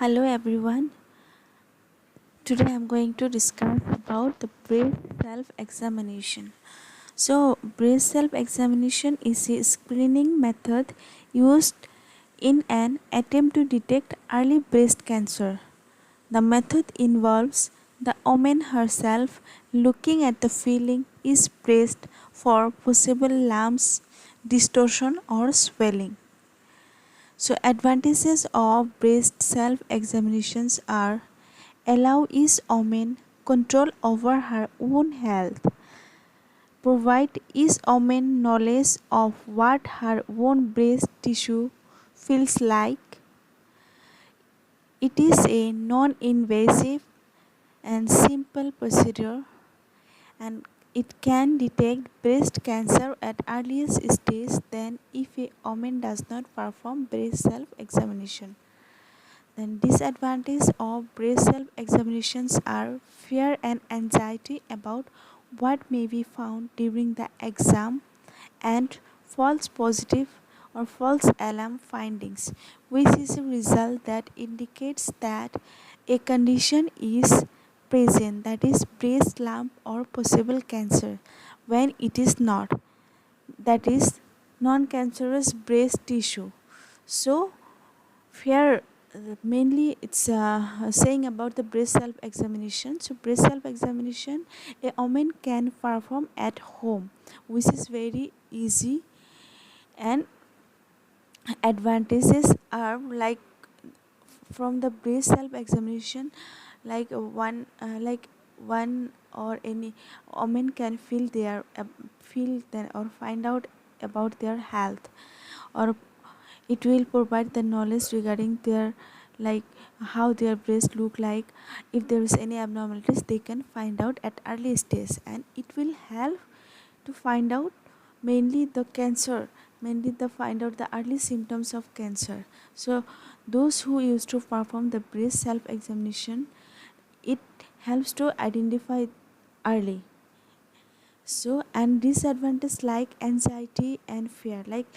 Hello everyone. Today I'm going to discuss about the breast self-examination. So, breast self-examination is a screening method used in an attempt to detect early breast cancer. The method involves the woman herself looking at the feeling is breast for possible lumps, distortion or swelling. So, advantages of breast self-examinations are allow each woman control over her own health, provide each woman knowledge of what her own breast tissue feels like. It is a non-invasive and simple procedure, and it can detect breast cancer at earliest stage than if a woman does not perform breast self-examination. Then disadvantages of breast self-examinations are fear and anxiety about what may be found during the exam and false positive or false alarm findings, which is a result that indicates that a condition is present, that is breast lump or possible cancer, when it is not, that is non-cancerous breast tissue. So fear, mainly it's saying about the breast self examination. So breast self examination a woman can perform at home, which is very easy, and advantages are like from the breast self examination, like one or any woman can feel then or find out about their health, or it will provide the knowledge regarding their, like, how their breast look like. If there is any abnormalities, they can find out at early stage, and it will help to find out mainly the cancer, mainly the find out the early symptoms of cancer. So those who used to perform the breast self examination, it helps to identify early. So, and disadvantages like anxiety and fear, like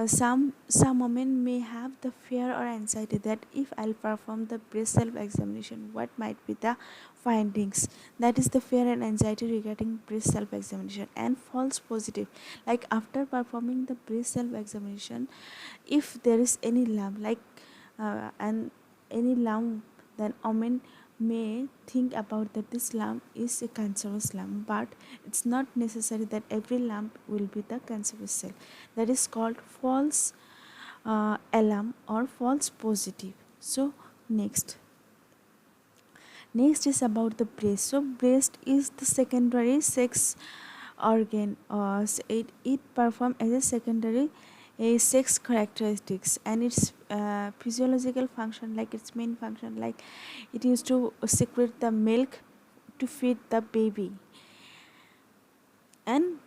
some women may have the fear or anxiety that if I'll perform the breast self examination, what might be the findings. That is the fear and anxiety regarding breast self examination. And false positive, like after performing the breast self examination, if there is any lump, like and any lump, then women may think about that this lump is a cancerous lump, but it's not necessary that every lump will be the cancerous cell. That is called false alarm or false positive. So next is about the breast. So breast is the secondary sex organ, it performs as a secondary a sex characteristics, and its physiological function, like its main function, like it used to secrete the milk to feed the baby. And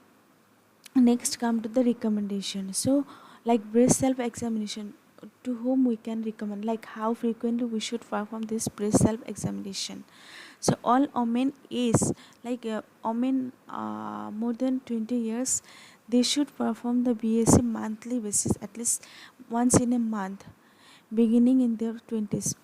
next come to the recommendation. So like breast self examination, to whom we can recommend, like how frequently we should perform this breast self examination. So all women is, like women more than 20 years, they should perform the BSc monthly basis, at least once in a month, beginning in their 20s.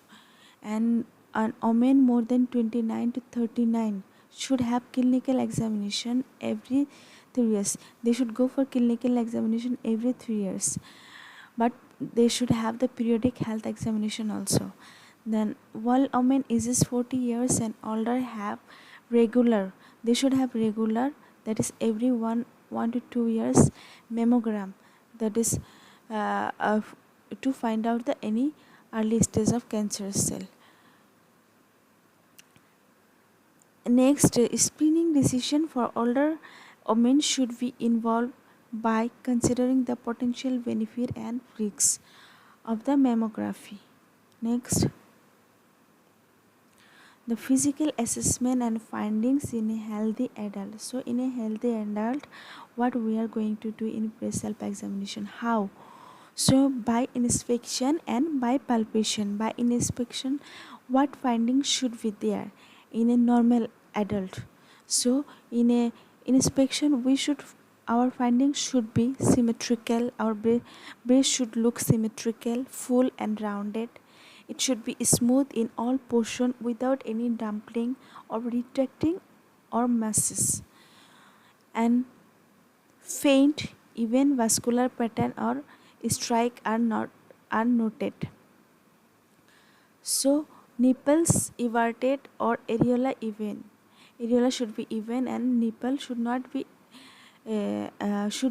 And an woman more than 29 to 39 should have clinical examination every 3 years. They should go for clinical examination every 3 years, but they should have the periodic health examination also. Then while women ages 40 years and older have regular, they should have regular, that is every 1 to 2 years mammogram, that is to find out the any early stage of cancer cell. Next, screening decision for older women should be involved by considering the potential benefit and risks of the mammography. Next, the physical assessment and findings in a healthy adult. So in a healthy adult, what we are going to do in breast self examination, how? So by inspection and by palpation. By inspection, what findings should be there in a normal adult? So in a inspection, we should, our findings should be symmetrical, our breast should look symmetrical, full and rounded. It should be smooth in all portion without any dumpling or retracting or masses, and faint even vascular pattern or strike are noted. So nipples everted or areola even. Areola should be even and nipple should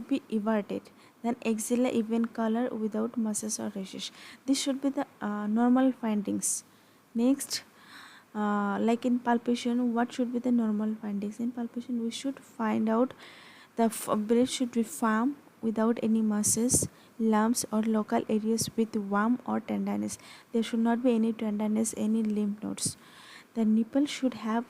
be everted. Then axilla even color without muscles or rashes. This should be the normal findings. Next, like in palpation, what should be the normal findings? In palpation, we should find out the breast should be firm without any muscles, lumps, or local areas with warmth or tenderness. There should not be any tenderness, any lymph nodes. The nipple should have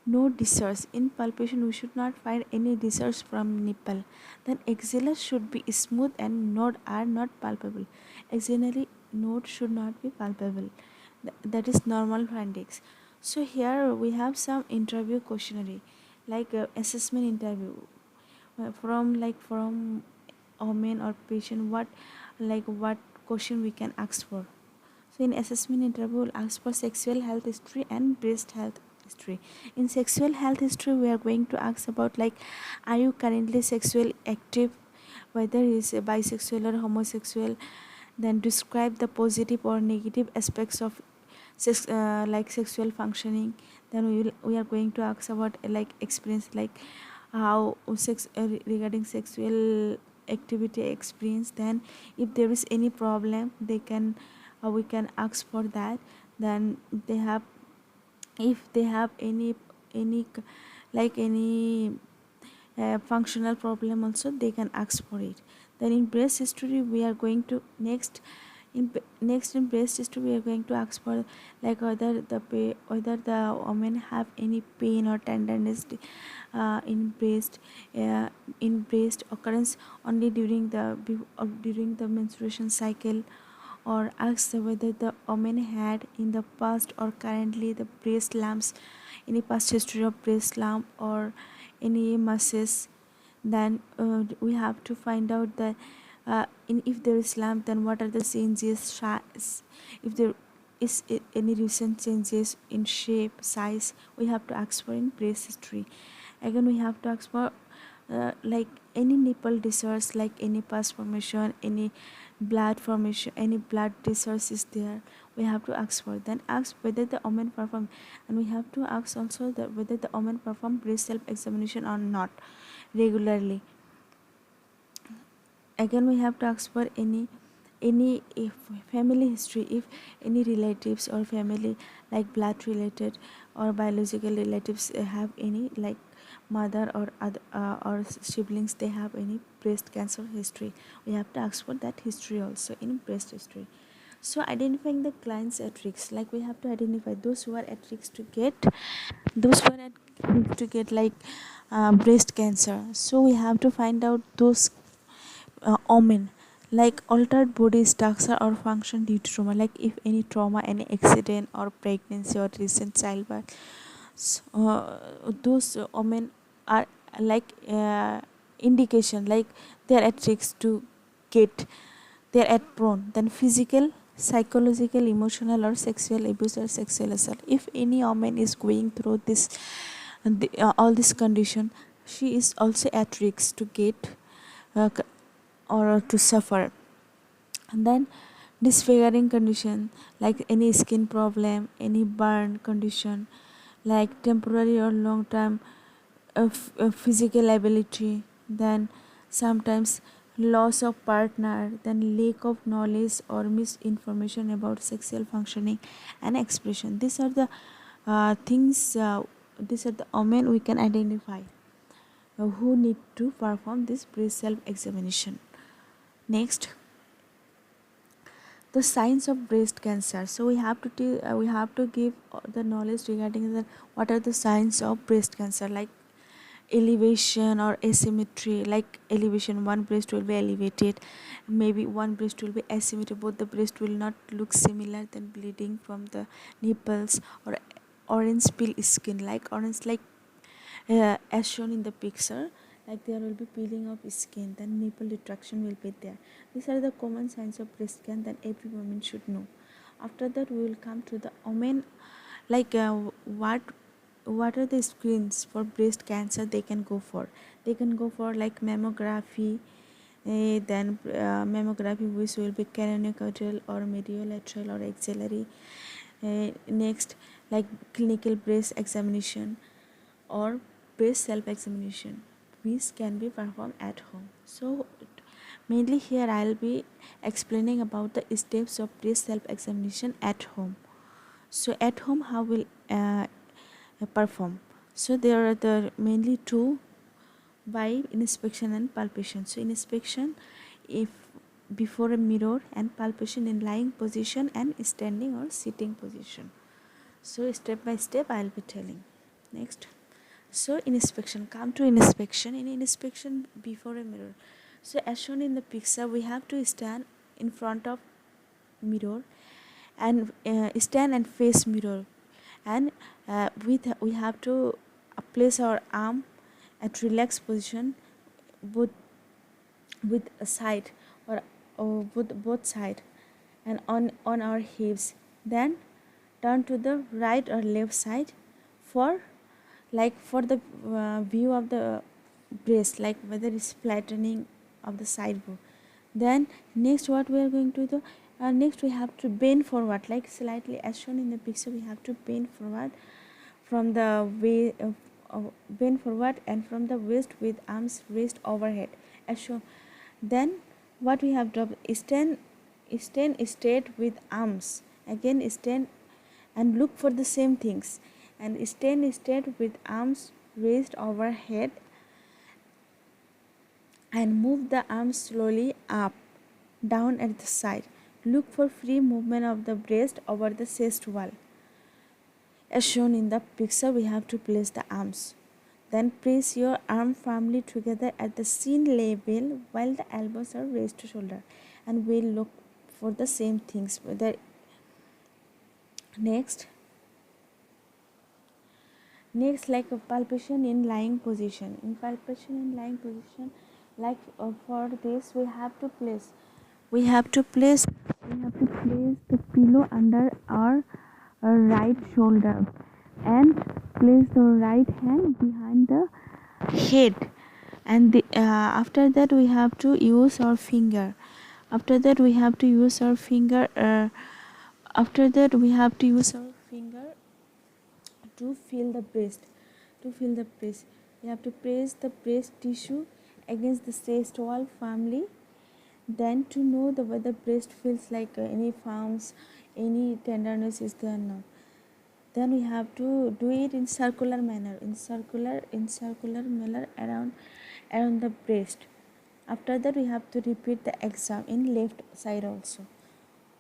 no discharge. In palpation, we should not find any discharge from nipple. Then axilla should be smooth and node are not palpable. Axillary node should not be palpable. That is normal findings. So here we have some interview questionnaire, like assessment interview from women or patient. What question we can ask for? So in assessment interview, we'll ask for sexual health history and breast health history. In sexual health history, we are going to ask about like, are you currently sexual active, whether is bisexual or homosexual. Then describe the positive or negative aspects of like sexual functioning. Then we are going to ask about like experience, like how regarding sexual activity experience. Then if there is any problem, they can we can ask for that. Then they have, if they have any any functional problem also, they can ask for it. Then in breast history, we are going to next in breast history, we are going to ask for like whether the women have any pain or tenderness uh, in breast occurrence only during during the menstruation cycle, or ask whether the woman had in the past or currently the breast lumps, any past history of breast lump or any masses. Then we have to find out that if there is lump, then what are the changes, if there is any recent changes in shape, size, we have to ask for in breast history. Again, we have to ask for like any nipple disorders, like any pus formation, any blood formation, any blood disorders is there, we have to ask for. Then ask whether the woman perform, and we have to ask also that whether the woman perform breast self examination or not regularly. Again, we have to ask for any if family history, if any relatives or family like blood related or biological relatives have any like mother or other or siblings, they have any breast cancer history, we have to ask for that history also in breast history. So identifying the clients at risk, like we have to identify those who are at risk to get like breast cancer. So we have to find out those omen, like altered body structure or function due to trauma, like if any trauma, any accident or pregnancy or recent childbirth. So, those omen are like indication, like they are at risk to get, they are at prone. Then physical, psychological, emotional or sexual abuse or sexual assault, if any woman is going through this all this condition, she is also at risk to get or to suffer. And then disfiguring condition, like any skin problem, any burn condition, like temporary or long term physical ability. Then sometimes loss of partner, then lack of knowledge or misinformation about sexual functioning and expression. These are the things, these are the women we can identify who need to perform this breast self examination. Next, the signs of breast cancer. So we have to give the knowledge regarding the what are the signs of breast cancer, like elevation or asymmetry. Like elevation, one breast will be elevated, maybe one breast will be asymmetric, both the breast will not look similar. Then bleeding from the nipples, or orange peel skin, like orange, like as shown in the picture, like there will be peeling of skin. Then nipple retraction will be there. These are the common signs of breast cancer that every woman should know. After that we will come to the women, like what are the screens for breast cancer they can go for. They can go for like mammography, then mammography which will be craniocaudal or mediolateral or axillary. Next, like clinical breast examination or breast self examination which can be performed at home. So mainly here I'll be explaining about the steps of breast self examination at home. So at home how will perform. So there are the mainly two, by inspection and palpation. So inspection if before a mirror, and palpation in lying position and standing or sitting position. So step by step I'll be telling. Next, so inspection, come to inspection. In inspection before a mirror, so as shown in the picture, we have to stand in front of mirror and stand and face mirror, and we have to place our arm at relaxed position, both with a side, or with both side, and on our hips. Then turn to the right or left side for, like for the view of the breast, like whether it's flattening of the side view. Then next what we are going to do, next we have to bend forward, like slightly as shown in the picture. We have to bend forward from the way bend forward and from the waist with arms raised overhead as shown. Then what we have done, stand straight with arms, again stand and look for the same things, and stand straight with arms raised overhead and move the arms slowly up, down at the side. Look for free movement of the breast over the chest wall. As shown in the picture, we have to place the arms. Then press your arm firmly together at the chin level while the elbows are raised to shoulder, and we'll look for the same things. Next, like a palpation in lying position. In palpation in lying position, like for this we have to place the pillow under our right shoulder, and place the right hand behind the head, and after that we have to use our finger. After that we have to use our finger. After that we have to use our finger to feel the breast. We have to press the breast tissue against the chest wall firmly. Then to know the whether breast feels like any firms, any tenderness is there now. Then we have to do it in circular manner, around the breast. After that we have to repeat the exam in left side also.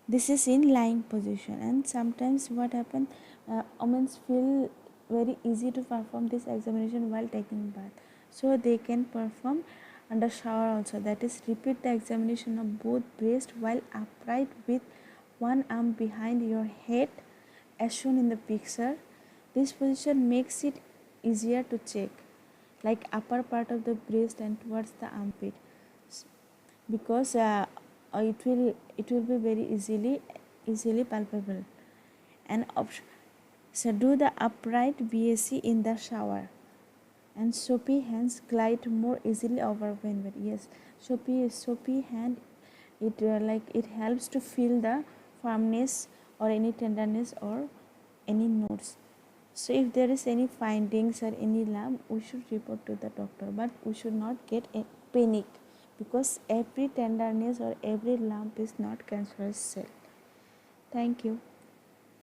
This is in lying position, and sometimes what happen, women feel very easy to perform this examination while taking bath, so they can perform under shower also. That is, repeat the examination of both breast while upright with one arm behind your head as shown in the picture. This position makes it easier to check, like upper part of the breast and towards the armpit, because it will be very easily palpable. And so do the upright BAC in the shower, and soapy hands glide more easily over when. Yes, soapy hand, it helps to feel the firmness or any tenderness or any nodes. So if there is any findings or any lump, we should report to the doctor, but we should not get a panic, because every tenderness or every lump is not cancerous cell. Thank you.